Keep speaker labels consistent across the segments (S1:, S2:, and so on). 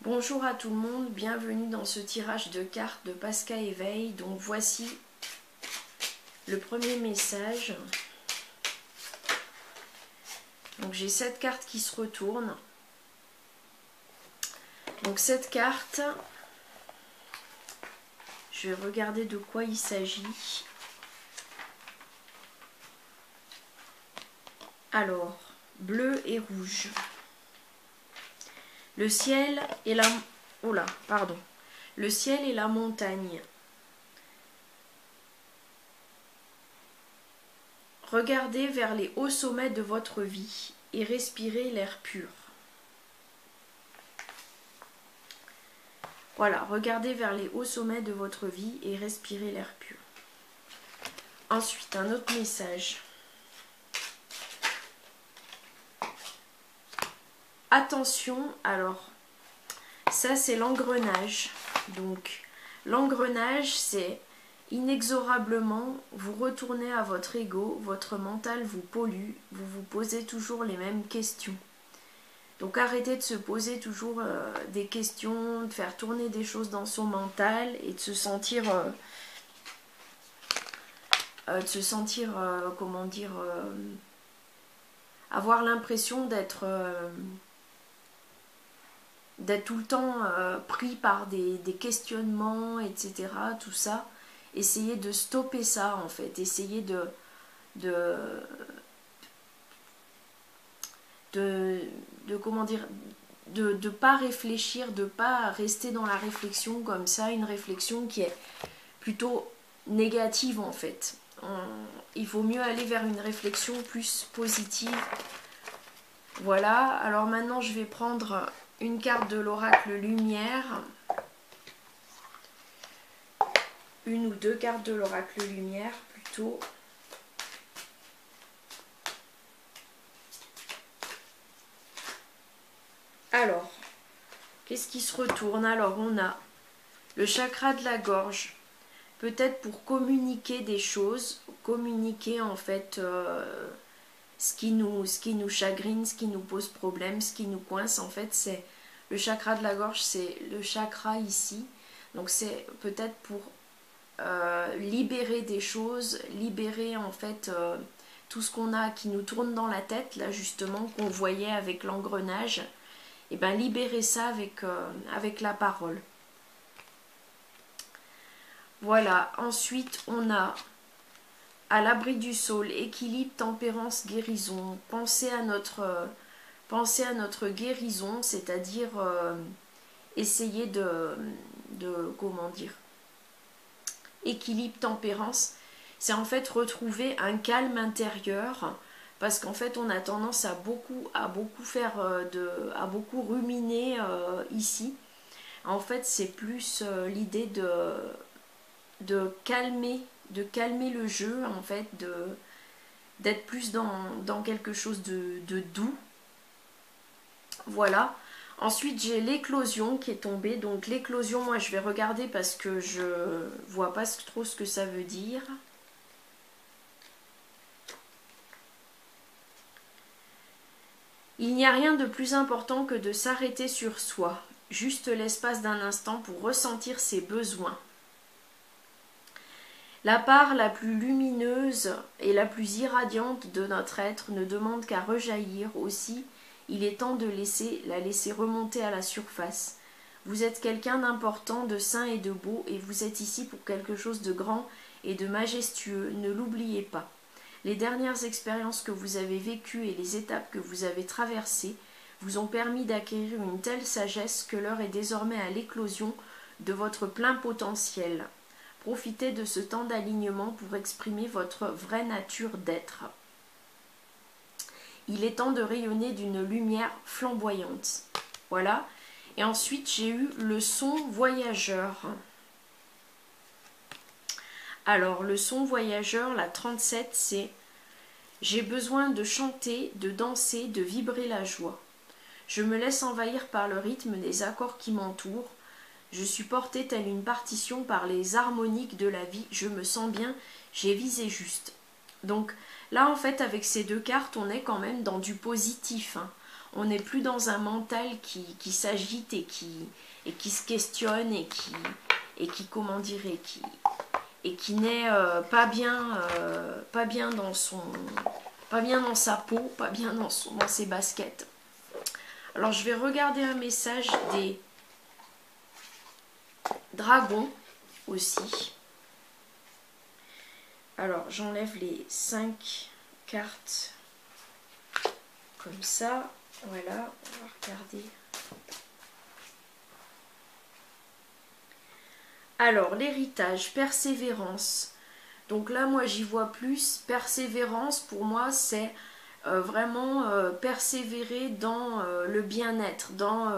S1: Bonjour à tout le monde, bienvenue dans ce tirage de cartes de Pascal Éveil. Donc voici le premier message. Donc j'ai 7 cartes qui se retournent. Donc cette carte, je vais regarder de quoi il s'agit. Alors, bleu et rouge. Le ciel et la... Oh là, pardon. Le ciel et la montagne. Regardez vers les hauts sommets de votre vie et respirez l'air pur. Voilà, regardez vers les hauts sommets de votre vie et respirez l'air pur. Ensuite, un autre message. Attention, alors, ça c'est l'engrenage. Donc, l'engrenage, c'est inexorablement, vous retournez à votre ego, votre mental vous pollue, vous vous posez toujours les mêmes questions. Donc, arrêtez de se poser toujours des questions, de faire tourner des choses dans son mental et de se sentir, comment dire, avoir l'impression d'être tout le temps pris par des questionnements, etc. Tout ça. Essayez de stopper ça, en fait. Essayez comment dire, de pas réfléchir, de pas rester dans la réflexion comme ça, une réflexion qui est plutôt négative, en fait. Il vaut mieux aller vers une réflexion plus positive. Voilà, alors maintenant je vais prendre une carte de l'oracle lumière. Une ou deux cartes de l'oracle lumière plutôt. Alors, qu'est-ce qui se retourne? Alors on a le chakra de la gorge. Peut-être pour communiquer des choses, communiquer en fait ce qui nous chagrine, ce qui nous pose problème, ce qui nous coince. En fait, c'est le chakra de la gorge, c'est le chakra ici. Donc c'est peut-être pour libérer des choses, libérer en fait tout ce qu'on a qui nous tourne dans la tête, là justement, qu'on voyait avec l'engrenage. Et bien libérer ça avec la parole. Voilà, ensuite on a à l'abri du sol, équilibre, tempérance, guérison. Pensez à notre guérison, c'est-à-dire essayer de comment dire, équilibre, tempérance, c'est en fait retrouver un calme intérieur, parce qu'en fait on a tendance à beaucoup faire à beaucoup ruminer ici. En fait c'est plus l'idée de calmer le jeu, en fait, d'être plus dans quelque chose de doux. Voilà. Ensuite, j'ai l'éclosion qui est tombée. Donc l'éclosion, moi, je vais regarder parce que je vois pas trop ce que ça veut dire. Il n'y a rien de plus important que de s'arrêter sur soi, juste l'espace d'un instant pour ressentir ses besoins. La part la plus lumineuse et la plus irradiante de notre être ne demande qu'à rejaillir aussi. Il est temps de la laisser remonter à la surface. Vous êtes quelqu'un d'important, de sain et de beau, et vous êtes ici pour quelque chose de grand et de majestueux. Ne l'oubliez pas. Les dernières expériences que vous avez vécues et les étapes que vous avez traversées vous ont permis d'acquérir une telle sagesse que l'heure est désormais à l'éclosion de votre plein potentiel. Profitez de ce temps d'alignement pour exprimer votre vraie nature d'être. Il est temps de rayonner d'une lumière flamboyante. Voilà. Et ensuite, j'ai eu le son voyageur. Alors, le son voyageur, la 37, c'est « J'ai besoin de chanter, de danser, de vibrer la joie. Je me laisse envahir par le rythme des accords qui m'entourent. Je suis portée telle une partition par les harmoniques de la vie. Je me sens bien, j'ai visé juste. » Donc là, en fait, avec ces deux cartes, on est quand même dans du positif. Hein. on n'est plus dans un mental qui s'agite et qui se questionne et qui comment dire, et qui n'est pas bien dans sa peau, pas bien dans ses baskets. Alors je vais regarder un message des dragons aussi. Alors j'enlève les 5 cartes comme ça. Voilà, on va regarder. Alors l'héritage, persévérance. Donc là moi j'y vois plus. Persévérance pour moi c'est vraiment persévérer dans le bien-être, dans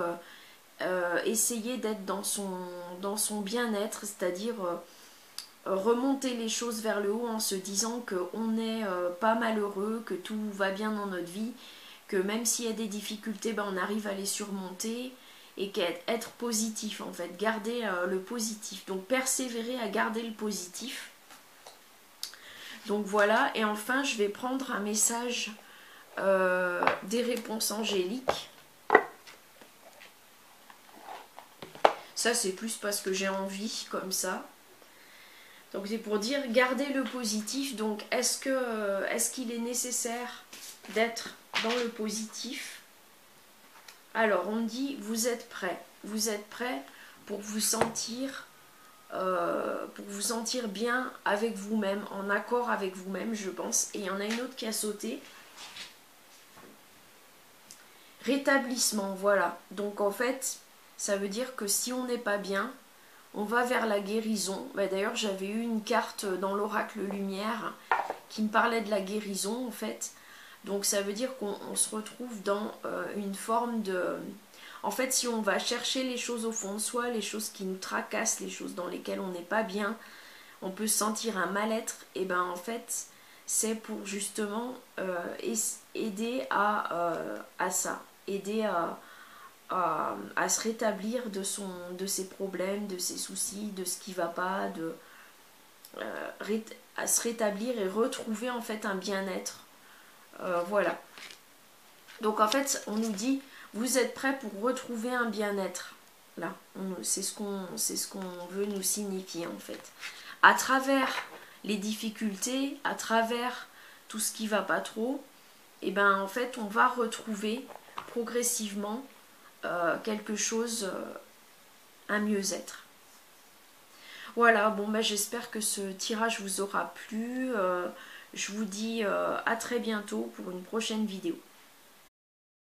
S1: essayer d'être dans son bien-être, c'est-à-dire remonter les choses vers le haut en se disant qu'on n'est pas malheureux, que tout va bien dans notre vie, que même s'il y a des difficultés, ben, on arrive à les surmonter, et qu'être positif en fait, garder le positif, donc persévérer à garder le positif. Donc voilà, et enfin je vais prendre un message des réponses angéliques. Ça c'est plus parce que j'ai envie comme ça. Donc c'est pour dire garder le positif. Donc est-ce qu'il est nécessaire d'être dans le positif? Alors on me dit vous êtes prêt. Vous êtes prêt pour vous sentir bien avec vous-même, en accord avec vous-même, je pense. Et il y en a une autre qui a sauté. Rétablissement, voilà. Donc en fait, ça veut dire que si on n'est pas bien, on va vers la guérison. Bah, d'ailleurs, j'avais eu une carte dans l'oracle lumière qui me parlait de la guérison en fait. Donc ça veut dire qu'on se retrouve dans une forme de... En fait, si on va chercher les choses au fond de soi, les choses qui nous tracassent, les choses dans lesquelles on n'est pas bien, on peut sentir un mal-être, et ben en fait, c'est pour justement aider à ça, aider à se rétablir de ses problèmes, de ses soucis, de ce qui ne va pas, à se rétablir et retrouver en fait un bien-être. Voilà. Donc en fait, on nous dit, vous êtes prêts pour retrouver un bien-être. Là, c'est ce qu'on veut nous signifier en fait. À travers les difficultés, à travers tout ce qui ne va pas trop, et ben en fait, on va retrouver progressivement quelque chose, un mieux-être. Voilà, bon ben j'espère que ce tirage vous aura plu. Je vous dis à très bientôt pour une prochaine vidéo.